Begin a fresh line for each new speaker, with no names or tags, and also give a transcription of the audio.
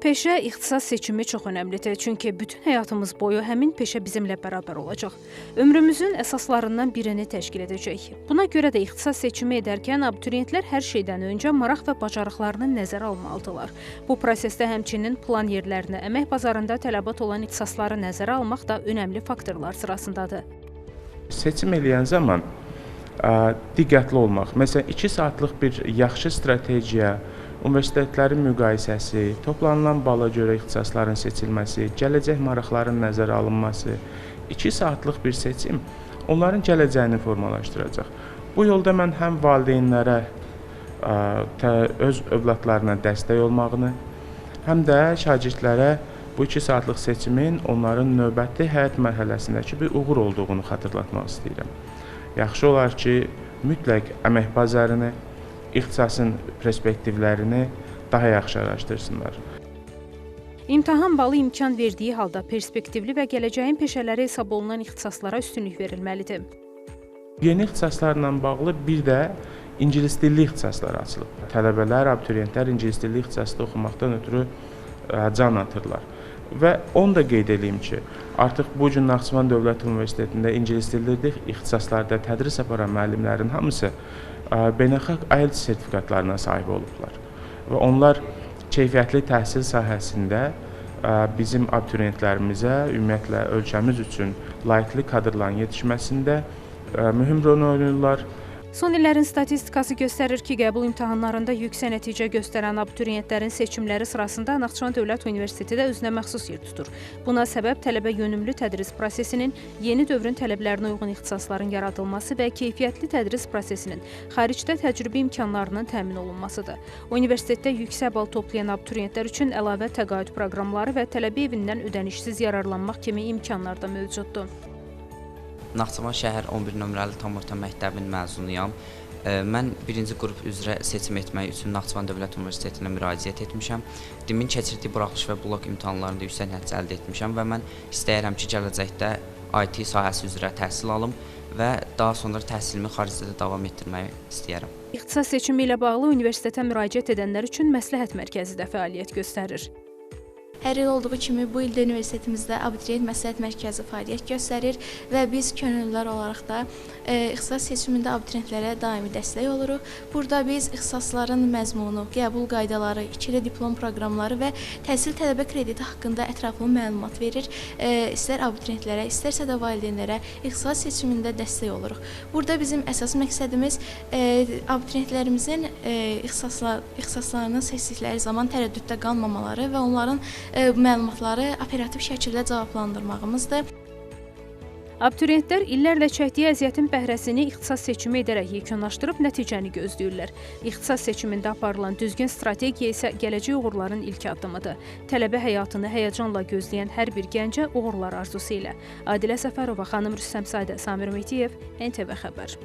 Peşə, ixtisas seçimi çox önəmlidir, çünki bütün həyatımız boyu həmin peşə bizimlə bərabər olacaq. Ömrümüzün əsaslarından birini təşkil edəcək. Buna görə də ixtisas seçimi edərkən abituriyentlər hər şeydən öncə maraq və bacarıqlarını nəzərə almalıdırlar. Bu prosesdə həmçinin plan yerlərini, əmək bazarında tələbat olan ixtisasları nəzərə almaq da önəmli faktorlar sırasındadır.
Seçim eləyən zaman diqqətli olmaq, məsələn 2 saatlıq bir yaxşı strategiya, universitetlərin müqayisəsi, toplanılan bala görə ixtisasların seçilməsi, gələcək maraqların nəzərə alınması, 2 saatlıq bir seçim onların gələcəyini formalaşdıracaq. Bu yolda mən həm valideynlərə öz övladlarına dəstək olmağını, həm də şagirdlərə bu 2 saatlıq seçimin onların növbəti həyat mərhələsindəki bir uğur olduğunu xatırlatmaq istəyirəm. Yaxşı olar ki, mütləq əmək bazarını, ixtisasın perspektivlərini daha yaxşı araşdırsınlar.
İmtahan balı imkan verdiyi halda perspektivli və gələcəyin peşələri hesab olunan ixtisaslara üstünlük verilməlidir.
Yeni ixtisaslarla bağlı bir də ingilis dilli ixtisaslar açılıb. Tələbələr, abituriyentlər ingilis dilli ixtisasda oxumaqdan ötürü can atırlar. Və onu da qeyd edeyim ki, artıq bu gün Naxçıvan Dövlət Universitetində ingilis dilli ixtisaslarda tədris aparan müəllimlərin hamısı beynəlxalq IELTS sertifikatlarına sahib olublar. Və onlar keyfiyyətli təhsil sahəsində bizim abituriyentlərimizə, ümumiyyətlə ölkəmiz üçün layiqli kadrların yetişməsində mühüm rol oynayırlar.
Son illərin statistikası göstərir ki, qəbul imtahanlarında yüksək nəticə göstərən abituriyentlərin seçimləri sırasında Naxçıvan Dövlət Universiteti də özünə məxsus yer tutur. Buna səbəb tələbə yönümlü tədris prosesinin, yeni dövrün tələblərinə uyğun ixtisasların yaradılması və keyfiyyətli tədris prosesinin, xaricdə təcrübə imkanlarının təmin olunmasıdır. Universitetdə yüksək bal toplayan abituriyentlər üçün əlavə təqaüd proqramları və tələbə evindən ödənişsiz yararlanmaq kimi imkanlar da mövcuddur.
Naxçıvan şəhər 11 nömrəli tam orta məktəbin məzunuyam. Mən birinci qrup üzrə seçim etmək üçün Naxçıvan Dövlət Universitetinə müraciət etmişəm. DİM-in keçirdiyi buraxılış və blok imtahanlarında yüksək nəticə əldə etmişəm və mən istəyirəm ki, gələcəkdə IT sahəsi üzrə təhsil alım və daha sonra təhsilimi xaricdə davam etdirməyi istəyirəm.
İxtisas seçimi ilə bağlı universitetə müraciət edənlər üçün məsləhət mərkəzi də fəaliyyət göstərir.
Hər il olduğu kimi bu ildə universitetimizdə abituriyent məsləhət mərkəzi fəaliyyət göstərir və biz könüllülər olaraq da ixtisas seçimində abituriyentlərə daimi dəstək oluruq. Burada biz ixtisasların məzmunu, qəbul qaydaları, ikili diplom proqramları və təhsil tələbə krediti haqqında ətraflı məlumat verir. İstər abituriyentlərə, istərsə də valideynlərə ixtisas seçimində dəstək oluruq. Burada bizim əsas məqsədimiz abituriyentlərimizin ixtisaslarını seçdikləri zaman tərəddüddə qalmamaları və onların məlumatları operativ şəkildə cavablandırmağımızdır.
Abituriyentlər illərlə çəkdiyi əziyyətin bəhrəsini ixtisas seçimi edərək yekunlaşdırıb nəticəni gözləyirlər. İxtisas seçimində aparılan düzgün strategiya isə gələcək uğurların ilk addımıdır. Tələbə həyatını həyəcanla gözləyən hər bir gəncə uğurlar arzusu ilə. Adilə Səfərova, xanım Rüstəmzadə, Samir Mehdiyev, NTV Xəbər.